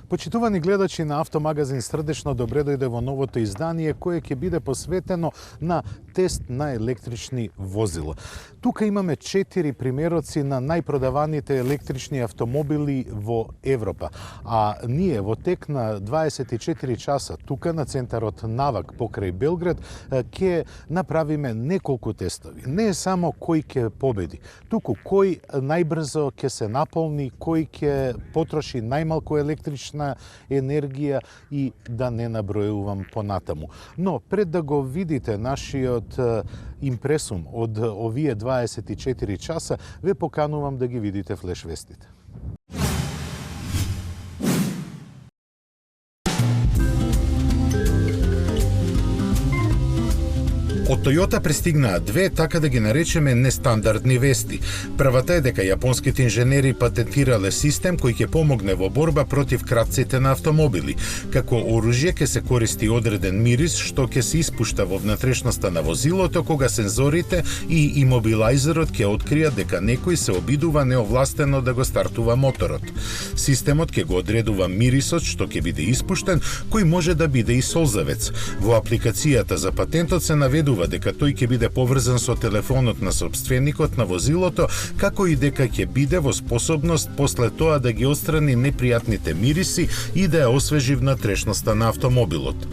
Почитувани гледачи на Автомагазин, срдечно добре дојде во новото издание кое ќе биде посветено на тест на електрични возила. Тука имаме 4 примероци на најпродаваните електрични автомобили во Европа. А ние во тек на 24 часа тука на центарот Навак покрај Белград ќе направиме неколку тестови. Не е само кој ќе победи, туку кој најбрзо ќе се наполни, кој ќе потроши најмалку електрична енергија и да не набројувам понатаму. Но пред да го видите нашиот импресум од овие 24 часа, ве поканувам да ги видите флеш вестите. Од Toyota пристигнаа две, така да ги наречеме, нестандардни вести. Првата е дека јапонските инженери патентирале систем кој ќе помогне во борба против крадците на автомобили. Како оружје ќе се користи одреден мирис што ќе се испушта во внатрешноста на возилото кога сензорите и имобилајзерот ќе откријат дека некој се обидува неовластено да го стартува моторот. Системот ќе го одредува мирисот што ќе биде испуштен, кој може да биде и солзавец. Во апликацијата за патентот се наведува дека тој ќе биде поврзан со телефонот на собственикот на возилото, како и дека ќе биде во способност после тоа да ги отстрани непријатните мириси и да ја освежи внатрешноста на автомобилот.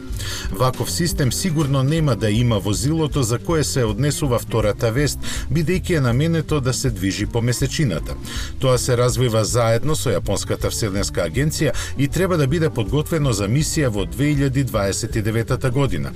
Ваков систем сигурно нема да има возилото за кое се однесува втората вест, бидејќи е наменето да се движи по месечината. Тоа се развива заедно со Јапонската вселенска агенција и треба да биде подготвено за мисија во 2029 година.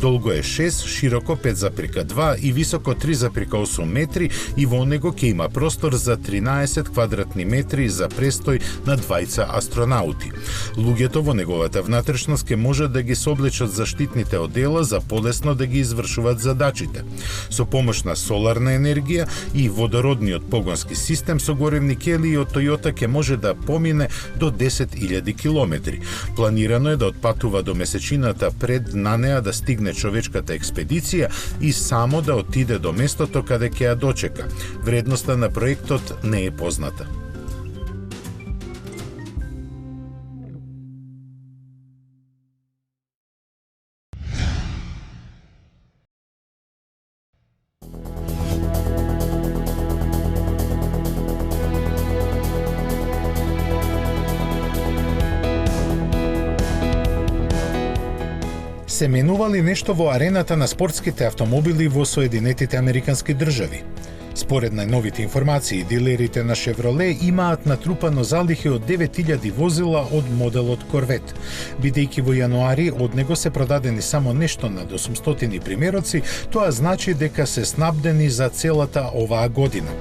Долго е 6, широко 5,2 и високо 3,8 метри и во него ќе има простор за 13 квадратни метри за престој на двајца астронаути. Луѓето во неговата внатрешност ќе можат да ги соблечат заштитните одела за полесно да ги извршуваат задачите. Со помош на соларна енергија и водородниот погонски систем со горевни келии од Toyota ќе може да помине до 10.000 километри. Планирано е да отпатува до месечината пред на неа да стигне човечката експедиција и само да отиде до местото каде ќе ја дочека. Вредноста на проектот не е позната. Се менували нешто во арената на спортските автомобили во Соединетите Американски држави? Според најновите информации, дилерите на Chevrolet имаат натрупано залихи од 9000 возила од моделот Corvette. Бидејќи во јануари од него се продадени само нешто над 800 примероци, тоа значи дека се снабдени за целата оваа година.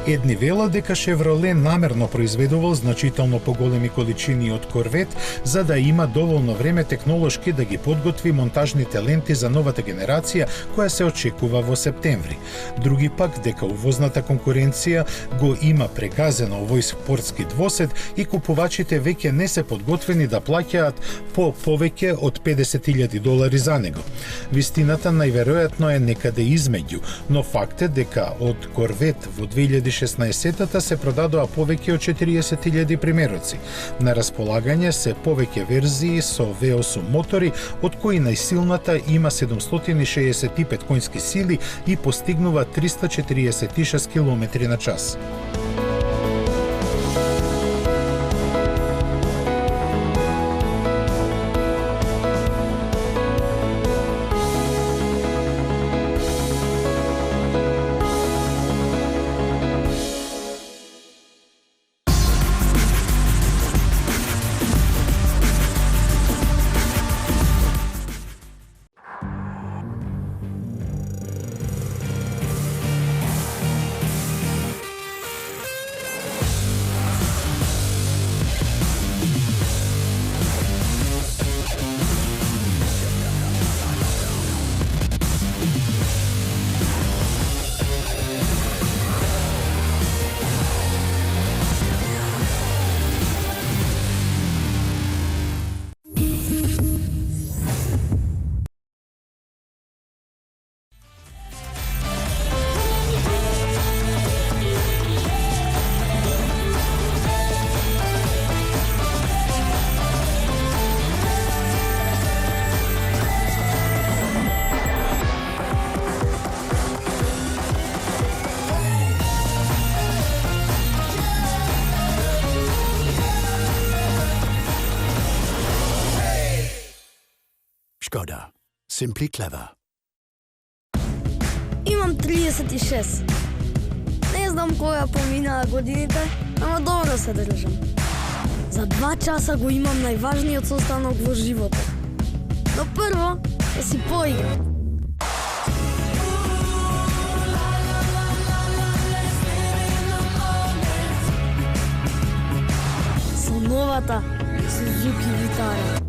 Едни велат дека Chevrolet намерно произведувал значително поголеми количини од Corvette за да има доволно време технолошки да ги подготви монтажните ленти за новата генерација која се очекува во септември. Други пак дека увозната конкуренција го има прегазено овој спортски двосед и купувачите веќе не се подготвени да плаќаат по повеќе од $50,000 за него. Вистината најверојатно е некаде измеѓу, но факт е дека од Corvette во 2016-та се продадоа повеќе од 40.000 примероци. На располагање се повеќе верзии со V8 мотори, од кои најсилната има 765 конски сили и постигнува 346 км на час. Simply clever. Имам 36. Не знам кога поминаа годините, ама добро се држам. За 2 часа го имам најважниот состанок во животот. Но прво, да си поиграм. Со новата Suzuki Vitara.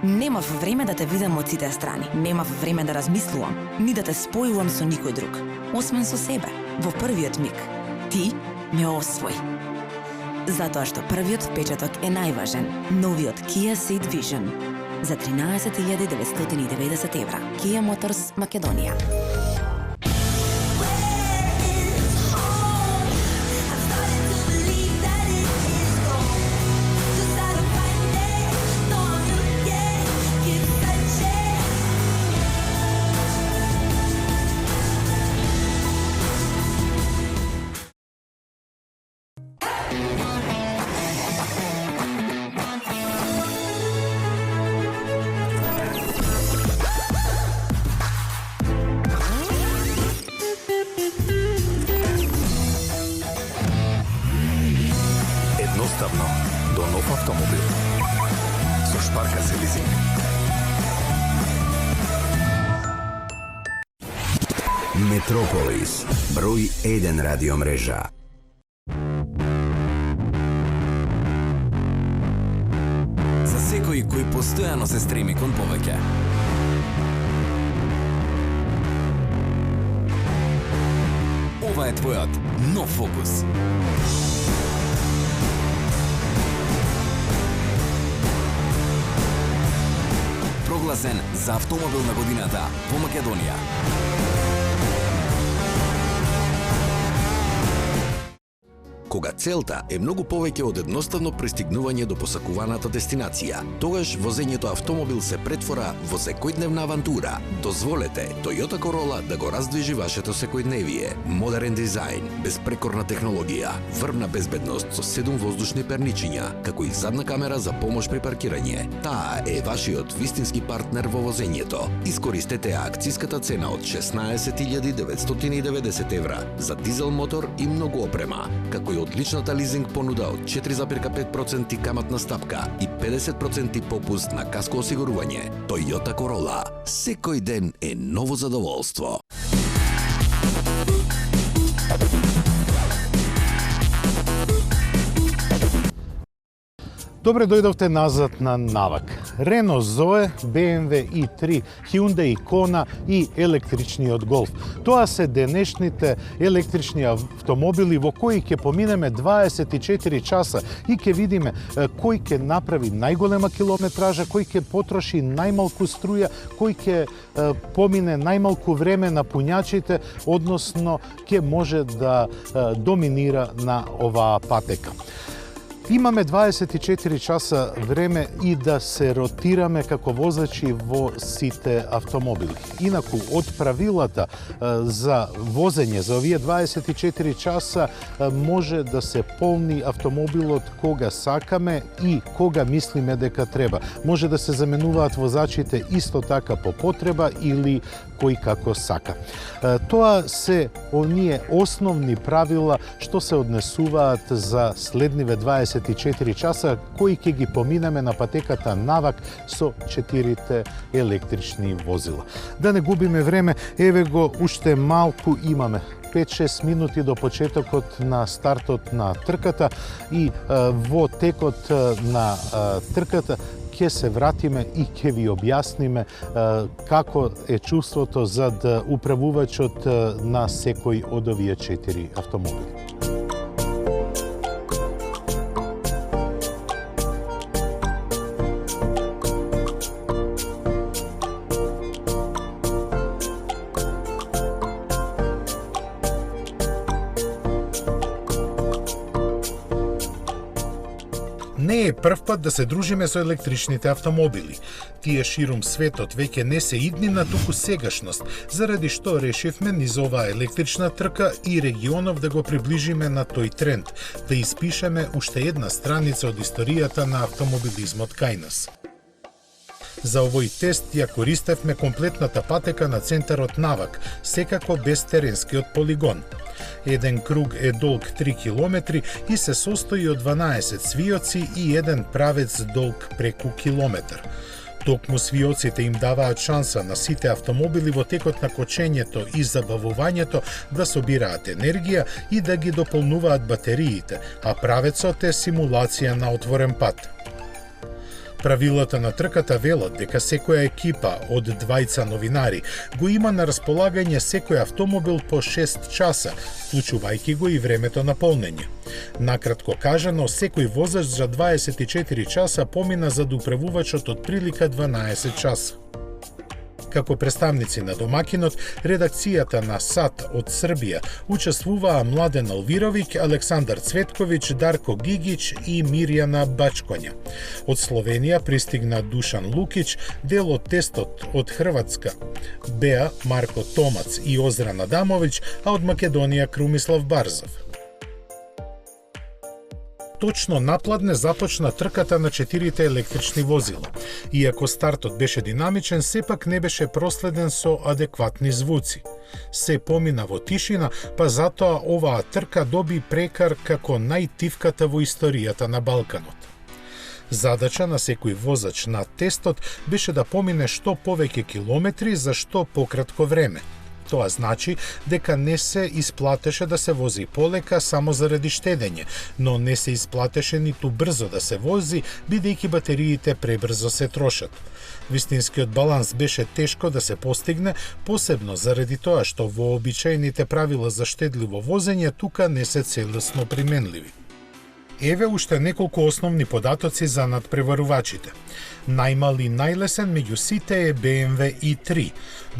Немав време да те видам од сите страни. Немав време да размислувам, ни да те спојувам со никој друг, освен со себе, во првиот миг. Ти ме освои. Затоа што првиот впечаток е најважен. Новиот Kia Ceed Vision за 13.990 евра. Kia Motors, Македонија. Едноставно до нов автомобил. Со Шпарка се лизинг. Метрополис, број 1 радиомрежа. За секој кој постојано се стреми кон повеќе. Ова е твојот нов фокус. Прогласен за автомобил на годината во Македонија. Кога целта е многу повеќе од едноставно пристигнување до посакуваната дестинација, тогаш возењето автомобил се претвора во секојдневна авантура. Дозволете Toyota Corolla да го раздвижи вашето секојдневие. Модерен дизајн, безпрекорна технологија, врвна безбедност со 7 воздушни перничиња, како и задна камера за помош при паркирање. Таа е вашиот вистински партнер во возењето. Искористете акцијската цена од 16.990 евра за дизел мотор и многу опрема, како и одличната лизинг понуда од 4,5% каматна стапка и 50% попуст на каско осигурување. Toyota Corolla. Секој ден е ново задоволство. Добре дојдовте назад на Навак. Renault Zoe, BMW i3, Hyundai Kona и електричниот Golf. Тоа се денешните електрични автомобили во кои ќе поминеме 24 часа и ќе видиме кој ќе направи најголема километража, кој ќе потроши најмалку струја, кој ќе помине најмалку време на пуњачите, односно ќе може да доминира на оваа патека. Имаме 24 часа време и да се ротираме како возачи во сите автомобили. Инаку, од правилата за возење за овие 24 часа може да се полни автомобилот кога сакаме и кога мислиме дека треба. Може да се заменуваат возачите исто така по потреба или кој како сака. Тоа се оние основни правила што се однесуваат за следниве 24 часа кои ќе ги поминеме на патеката Навак со 4 електрични возила. Да не губиме време, еве го уште малку имаме. 5-6 минути до почетокот на стартот на трката и во текот на трката ќе се вратиме и ќе ви објасниме како е чувството за управувачот на секој од овие 4 автомобили. Не Не е прв пат да се дружиме со електричните автомобили. Тие ширум светот веќе не се иднина, туку сегашност, заради што решивме низ оваа електрична трка и регионов да го приближиме на тој тренд, да испишеме уште една страница од историјата на автомобилизмот кај нас. За овој тест ја користевме комплетната патека на центарот Навак, секако без теренскиот полигон. Еден круг е долг 3 километри и се состои од 12 свиоци и еден правец долг преку километар. Токму свиоците им даваат шанса на сите автомобили во текот на кочењето и забавувањето да собираат енергија и да ги дополнуваат батериите, а правецот е симулација на отворен пат. Правилата на трката велат дека секоја екипа од 2 новинари го има на располагање секој автомобил по 6 часа, вклучувајќи го и времето на полнење. Накратко кажано, секој возач за 24 часа помина зад управувачот од прилика 12 часа. Како представници на домакинот, редакцијата на САТ од Србија учествуваа Младен Алвировиќ, Александар Цветковиќ, Дарко Гигиќ и Мирјана Бачкоња. Од Словенија пристигна Душан Лукиќ, дел од тестот од Хрватска беа Марко Томац и Озран Адамовиќ, а од Македонија Крумислав Барзов. Точно напладне започна трката на 4 електрични возила. Иако стартот беше динамичен, сепак не беше проследен со адекватни звуци. Се помина во тишина, па затоа оваа трка доби прекар како најтивката во историјата на Балканот. Задача на секој возач на тестот беше да помине што повеќе километри за што пократко време. Тоа значи дека не се исплатеше да се вози полека само заради штедење, но не се исплатеше ниту брзо да се вози, бидејќи батериите пребрзо се трошат. Вистинскиот баланс беше тешко да се постигне, посебно заради тоа што вообичаените правила за штедливо возење тука не се целосно применливи. Еве уште неколку основни податоци за надпреварувачите. Најмал и најлесен меѓу сите е BMW i3.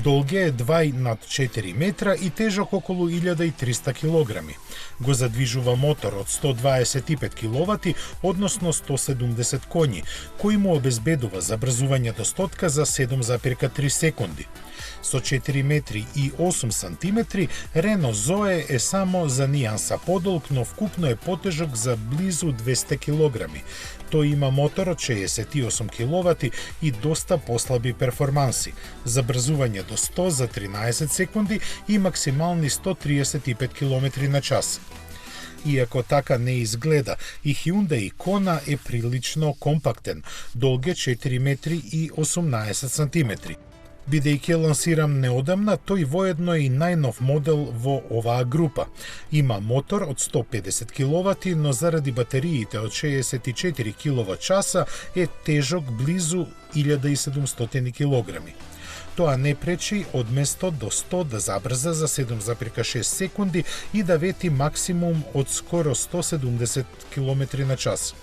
Долг е 2,4 метра и тежок околу 1300 килограми. Го задвижува мотор од 125 киловати, односно 170 коњи, кој му обезбедува забрзување до стотка за 7,3 секунди. Со 4 метри и 8 сантиметри, Рено Зое е само за нијанса подолг, но вкупно е потежок за близу 200 килограми. Тој има мотор од 68 киловати и доста послаби перформанси, забрзување до 100 за 13 секунди и максимални 135 км на час. Иако така не изгледа, и Hyundai Kona е прилично компактен, долг е 4 метри и 18 сантиметри. Бидејќи лансирам неодамна, тој воедно е и најнов модел во оваа група. Има мотор од 150 киловати, но заради батериите од 64 киловат-часа е тежок близу 1700 килограми. Тоа не пречи од место до 100 да забрза за 7,6 секунди и да вети максимум од скоро 170 км на час.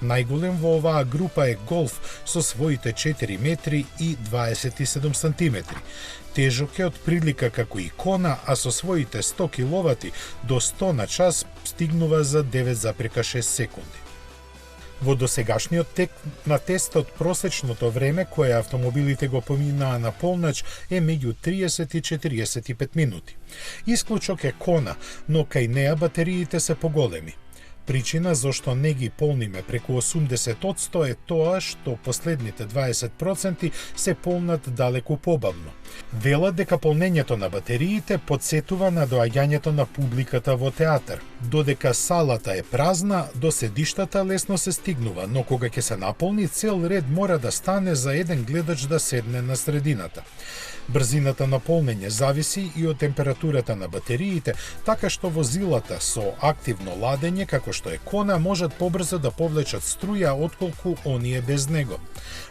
Најголем во оваа група е Голф со своите 4 метри и 27 сантиметри. Тежок е од прилика како и Кона, а со своите 100 киловати до 100 на час стигнува за 9,6 секунди. Во досегашниот тек на тестот просечното време кое автомобилите го поминаа на полнач е меѓу 30 и 45 минути. Исклучок е Кона, но кај неа батериите се поголеми. Причина зошто не ги полниме преку 80% е тоа што последните 20% се полнат далеку побавно. Велат дека полнењето на батериите подсетува на доаѓањето на публиката во театар. Додека салата е празна, до седиштата лесно се стигнува, но кога ќе се наполни, цел ред мора да стане за еден гледач да седне на средината. Брзината на полнење зависи и од температурата на батериите, така што возилата со активно ладење, како што е Кона, можат побрзо да повлечат струја отколку оние без него.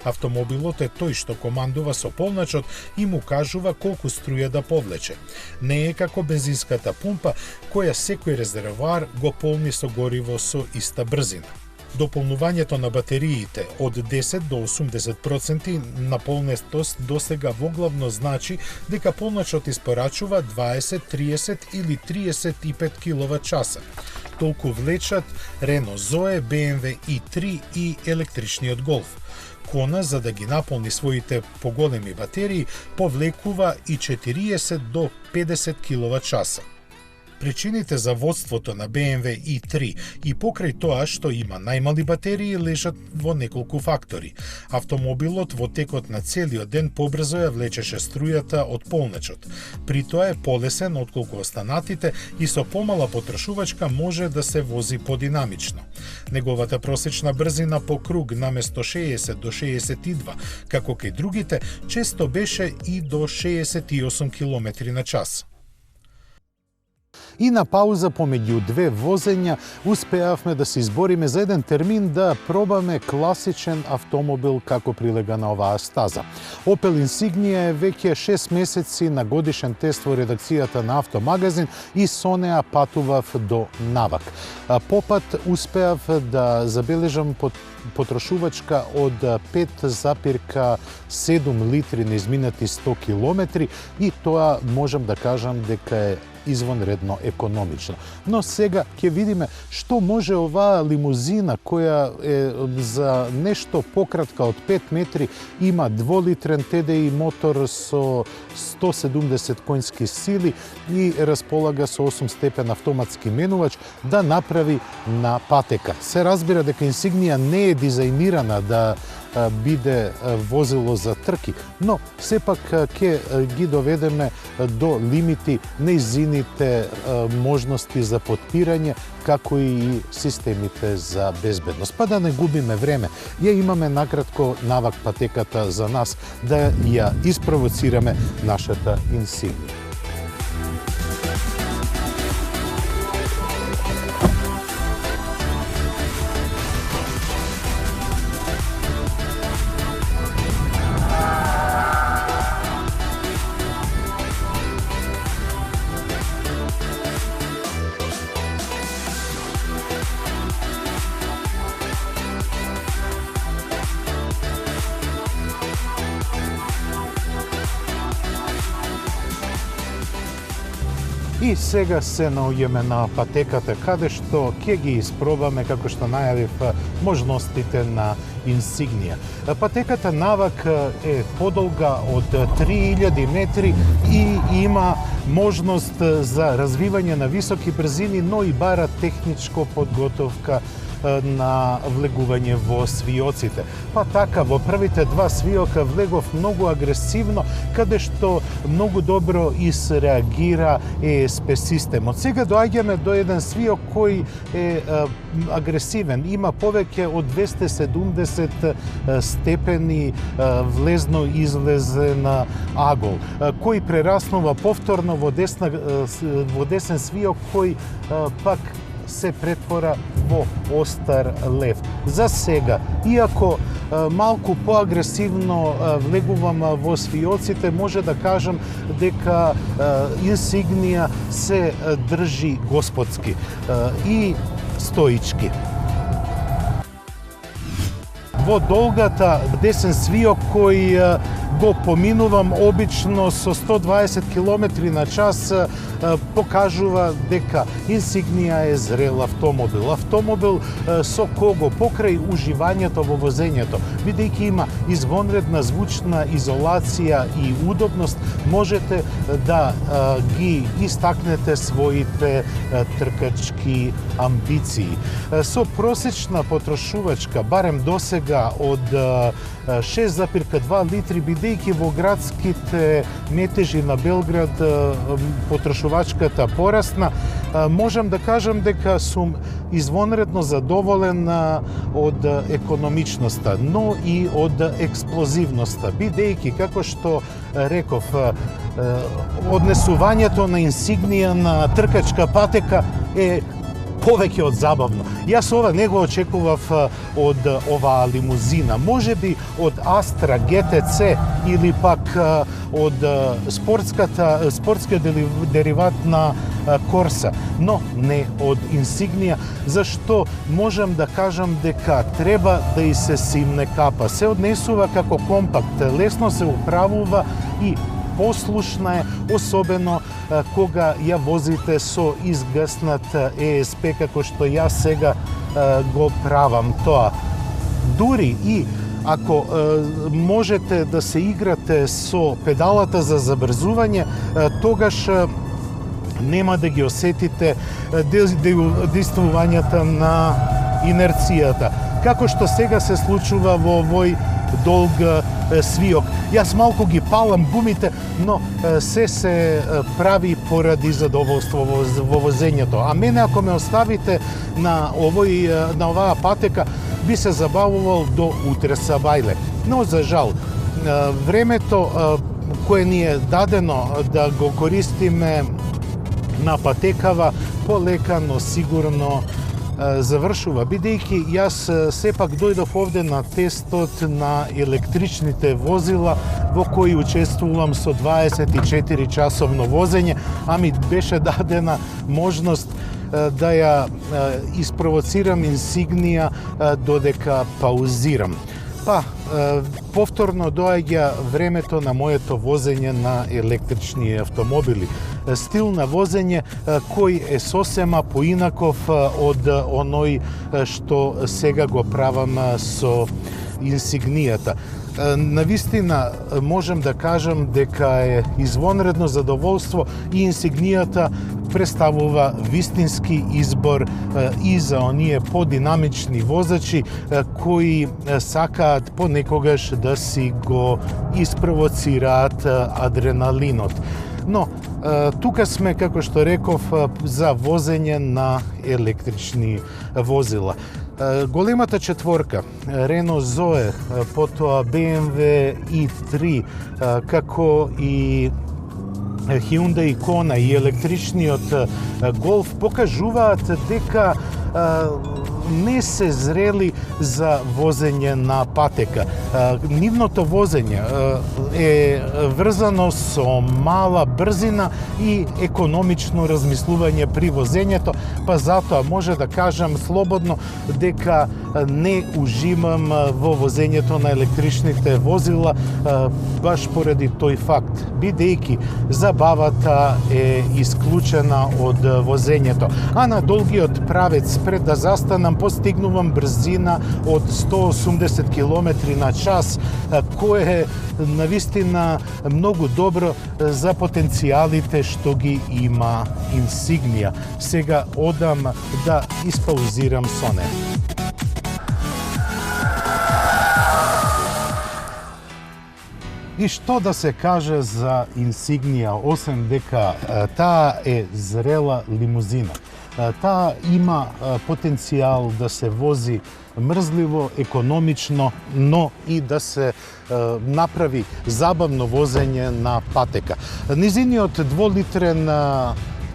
Автомобилот е тој што командува со полначот и му кажува колку струја да повлече. Не е како бензинската пумпа, која секој резервоар го полни со гориво со иста брзина. Дополнувањето на батериите од 10 до 80% наполнетост досега воглавно значи дека полначот испорачува 20, 30 или 35 киловат-часа. толку влечат Renault Zoe, BMW i3 и електричниот Golf. Кона, за да ги наполни своите поголеми батерии, повлекува и 40 до 50 киловат-часа. Причините за водството на BMW i3 и покрај тоа што има најмали батерии лежат во неколку фактори. Автомобилот во текот на целиот ден побрзо ја влечеше струјата од полнечот. При тоа е полесен отколку останатите и со помала потрошувачка може да се вози подинамично. Неговата просечна брзина по круг наместо 60 до 62, како кај другите, често беше и до 68 км на час. И на пауза помеѓу две возења успеавме да се избориме за еден термин да пробаме класичен автомобил како прилега на оваа стаза. Opel Insignia е веќе 6 месеци на годишен тест во редакцијата на Автомагазин и со неа патував до Навак. По пат успеав да забележам потрошувачка од 5,7 литри на изминати 100 километри и тоа можам да кажам дека е извонредно економично. Но сега ќе видиме што може оваа лимузина која е за нешто пократка од 5 метри, има 2-литрен TDI мотор со 170 конски сили и располага со 8 степен автоматски менувач да направи на патека. Се разбира дека Insignia не е дизајнирана да биде возило за трки, но сепак ќе ги доведеме до лимити нејзините можности за подпирање, како и системите за безбедност. Па да не губиме време, ја имаме накратко Навак патеката за нас, да ја испровоцираме нашата Insignia. И сега се наоѓаме на патеката каде што ќе ги испробаме, како што најавив, можностите на Insignia. Патеката Навак е подолга од 3000 метри и има можност за развивање на високи брзини, но и бара техничко подготовка на влегување во свиоците. Па така, во првите два свиока влегов многу агресивно, каде што многу добро изреагира ESP системот. Сега доаѓаме до еден свиок кој е агресивен. Има повеќе од 270 степени влезно-излезен агол, кој прераснува повторно во десен свиок кој пак се претвора во остар лев. За сега, иако малку поагресивно влегувам во свиоците, може да кажам дека Insignia се држи господски и стоички. Во долгата десен свиок кој го поминувам обично со 120 км на час, покажува дека Insignia е зрел автомобил. Автомобил со кого покрај уживањето во возењето, бидејќи има извонредна звучна изолација и удобност, можете да ги истакнете своите тркачки амбиции. Со просечна потрошувачка, барем досега од 6,2 литри, бидејќи во градските метежи на Белград потрошувачката порасна, можам да кажам дека сум извонредно задоволен од економичноста, но и од експлозивноста, бидејќи, како што реков, однесувањето на Insignia на тркачка патека е повеќе од забавно. Јас ова не го очекував од оваа лимузина. Можеби од Astra GTC или пак од спортскиот дериват на Corsa, но не од Insignia, зашто можам да кажам дека треба да и се симне капа. Се однесува како компакт, лесно се управува и послушна е, особено кога ја возите со изгаснат ESP како што јас сега го правам тоа. Дури и ако можете да се играте со педалата за забрзување, тогаш нема да ги осетите действувањата на инерцијата. Како што сега се случува во овој долг свиок. Јас малку ги палам гумите, но се прави поради задоволство во возењето. А мене ако ме оставите на оваа патека, би се забавувал до утре сабајле. Но за жал, времето кое ни е дадено да го користиме на патекава полека, но сигурно завршува, бидејќи јас сепак дојдов овде на тестот на електричните возила во кои учествувам со 24 часовно возење, а ми беше дадена можност да ја испровоцирам инсигнија додека паузирам. Па, повторно доаѓа времето на моето возење на електрични автомобили. Стил на возење кој е сосема поинаков од оној што сега го правам со инсигнијата. Навистина можам да кажам дека е извонредно задоволство и инсигнијата представува вистински избор и за оние подинамични возачи кои сакаат понекогаш да си го испровоцираат адреналинот. Но тука сме, како што реков, за возење на електрични возила. Големата четворка, Renault Zoe, потоа BMW i3, како и Hyundai Kona и електричниот Golf покажуваат дека не се зрели за возење на патека. Нивното возење е врзано со мала брзина и економично размислување при возењето, па затоа може да кажам слободно дека не уживам во возењето на електричните возила баш поради тој факт, бидејќи забавата е исклучена од возењето. А на долгиот правец пред да застанам постигнувам брзина од 180 км на час, кое е навистина многу добро за потенцијалите што ги има инсигнија. Сега одам да испаузирам со неа. И што да се каже за инсигнија, освен дека таа е зрела лимузина. Таа има потенцијал да се вози мрзливо, економично, но и да се направи забавно возење на патека. Низиниот 2-литрен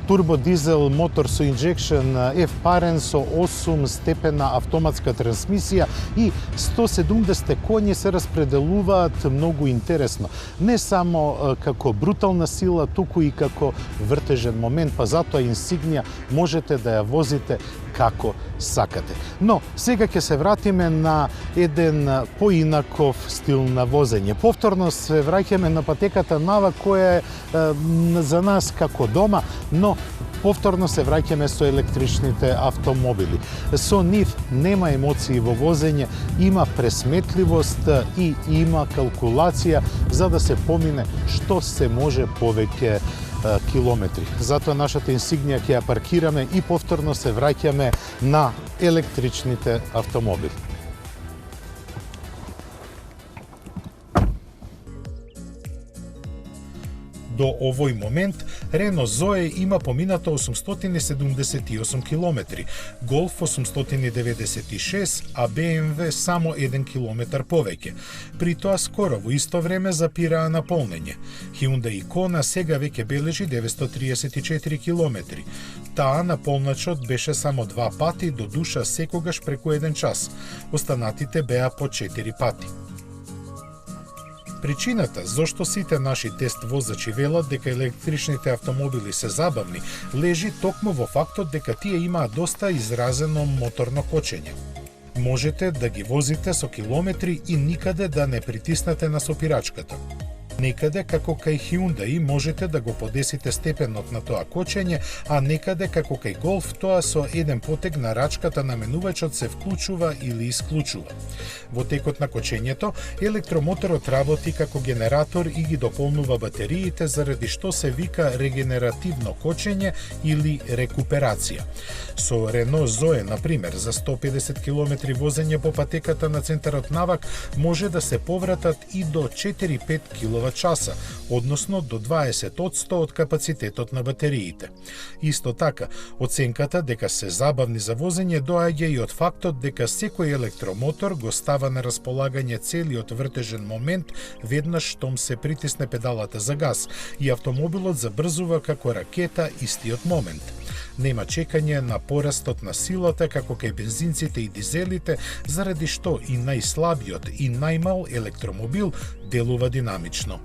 турбодизел мотор со инжекшн F-парен со 8 степена автоматска трансмисија и 170 коњи се распределуваат многу интересно. Не само како брутална сила, туку и како вртежен момент, па затоа инсигнија можете да ја возите како сакате. Но сега ќе се вратиме на еден поинаков стил на возење. Повторно се враќаме на патеката Нава, која е за нас како дома, но повторно се враќаме со електричните автомобили. Со нив нема емоции во возење, има пресметливост и има калкулација за да се помине што се може повеќе километри. Затоа нашата инсигнија ќе ја паркираме и повторно се враќаме на електричните автомобили. До овој момент Renault Zoe има поминато 878 километри, Golf 896, а BMW само 1 километар повеќе. При тоа скоро во исто време запираа на полнење. Hyundai Kona сега веќе бележи 934 километри. Таа на полначот беше само 2 пати, до душа секогаш преку 1 час. Останатите беа по 4 пати. Причината зошто сите наши тест возачи велат дека електричните автомобили се забавни, лежи токму во фактот дека тие имаат доста изразено моторно кочење. Можете да ги возите со километри и никаде да не притиснете на сопирачката. Некаде како кај Hyundai можете да го подесите степенот на тоа кочење, а некаде како кај Golf тоа со еден потег на рачката на менувачот се вклучува или исклучува. Во текот на кочењето, електромоторот работи како генератор и ги дополнува батериите, заради што се вика регенеративно кочење или рекуперација. Со Renault Zoe, например, за 150 км возење по патеката на центарот навак може да се повратат и до 4-5 киловат-часа, односно до 20% од капацитетот на батериите. Исто така, оценката дека се забавни за возење доаѓа и од фактот дека секој електромотор го става на располагање целиот вртежен момент веднаш штом се притисне педалата за газ и автомобилот забрзува како ракета истиот момент. Нема чекање на порастот на силата како кај бензинците и дизелите, заради што и најслабиот и најмал електромобил делува динамично.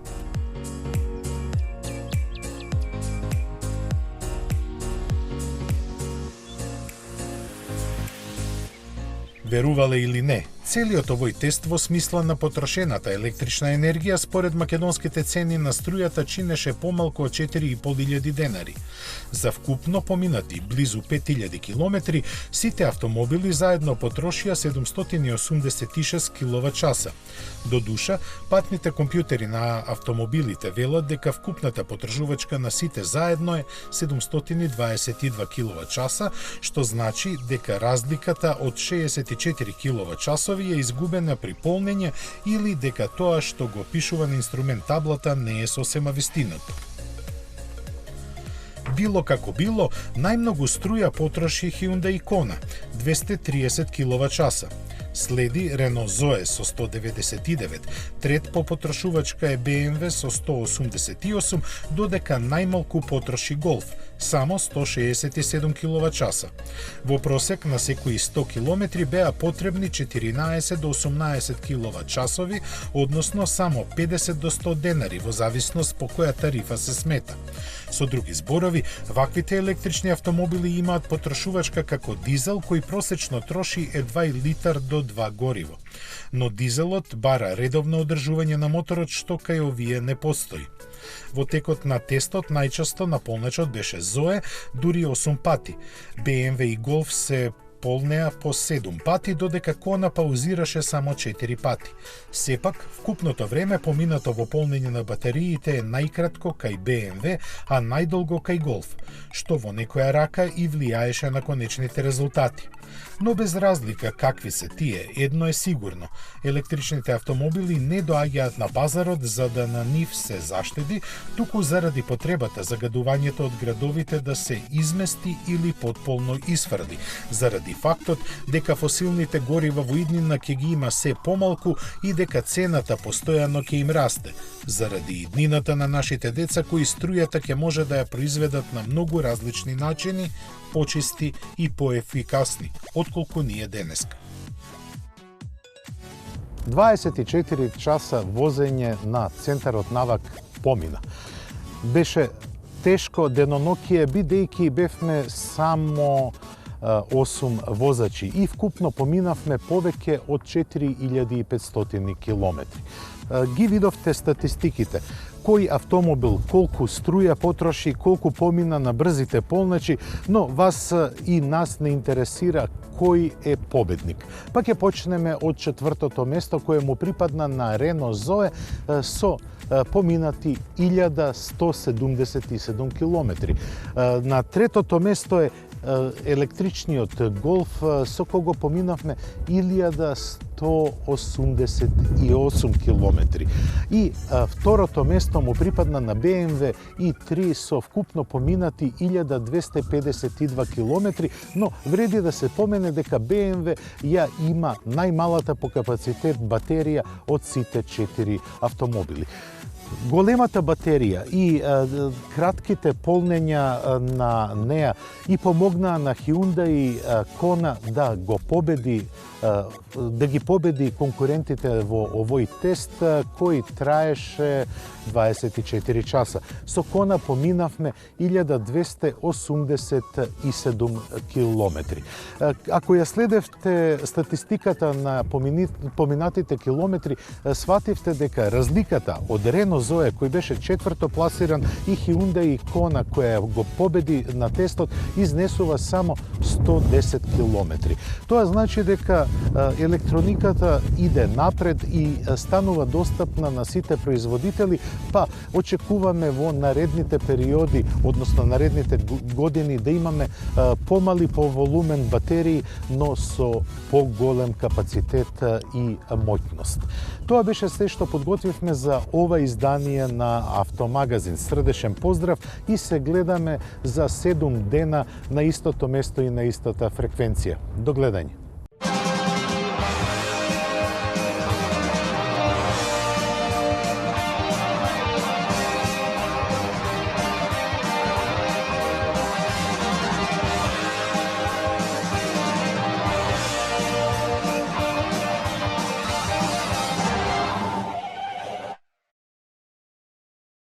Верувале или не, целиот овој тест во смисла на потрошената електрична енергија според македонските цени на струјата чинеше помалку од 4.500 денари. За вкупно поминати близу 5000 километри, сите автомобили заедно потрошија 786 киловат-часа. До душа, патните компјутери на автомобилите велат дека вкупната потрошувачка на сите заедно е 722 киловат-часа, што значи дека разликата од 64 киловат-часови е изгубена при полнење или дека тоа што го пишува на инструмент таблата не е сосема вистината. Било како било, најмногу струја потроши Hyundai Kona – 230 киловат-часа. Следи Renault Zoe со 199, трет по потрошувачка е BMW со 188, додека најмалку потроши Golf, само 167 киловат-часа. Во просек на секои 100 километри беа потребни 14 до 18 киловат-часови, односно само 50 до 100 денари, во зависност по која тарифа се смета. Со други зборови, ваквите електрични автомобили имаат потрошувачка како дизел кој просечно троши едва и литар до 2 гориво. Но дизелот бара редовно одржување на моторот, што кај овие не постои. Во текот на тестот најчесто наполнечот беше Zoe, дури 8 пати. BMW и Golf се полнеа по 7 пати, додека Kona паузираше само 4 пати. Сепак, вкупното време поминато во полнење на батериите е најкратко кај BMW, а најдолго кај Golf, што во некоја рака и влијаеше на конечните резултати. Но без разлика какви се тие, едно е сигурно. Електричните автомобили не доаѓаат на пазарот за да на нив се заштеди, туку заради потребата загадувањето од градовите да се измести или потполно изфрли, заради фактот дека фосилните горива во иднина ќе ги има се помалку и дека цената постојано ќе им расте, заради иднината на нашите деца кои струјата ќе може да ја произведат на многу различни начини, почисти и поефикасни, отколку ние денеска. 24 часа возење на центарот навак помина. Беше тешко денонокие, бидејќи бевме само 8 возачи и вкупно поминавме повеќе од 4500 километри. Ги видовте статистиките. Кој автомобил, колку струја потроши, колку помина на брзите полночи, но вас и нас не интересира кој е победник. Па ќе почнеме од четвртото место кое му припадна на Renault Zoe со поминати 1177 километри. На третото место е електричниот Golf со кого поминавме 1188 километри. И второто место му припадна на BMW i3 со вкупно поминати 1252 километри, но вреди да се помене дека BMW ја има најмалата по капацитет батерија од сите 4 автомобили. Големата батерија и кратките полнења на неа и помогнаа на Hyundai Kona да ги победи конкурентите во овој тест кој траеше 24 часа. Со Kona поминавме 1287 километри. Ако ја следевте статистиката на поминатите километри, свативте дека разликата од Renault Renault Zoe кој беше четврто пласиран и Hyundai Kona која го победи на тестот изнесува само 110 километри. Тоа значи дека електрониката иде напред и станува достапна на сите производители, па очекуваме во наредните периоди, односно наредните години да имаме помали по волумен батерии, но со поголем капацитет и моќност. Тоа беше се што подготвивме за ова издание на Автомагазин. Срдечен поздрав и се гледаме за 7 дена на истото место и на истата фреквенција. До гледање.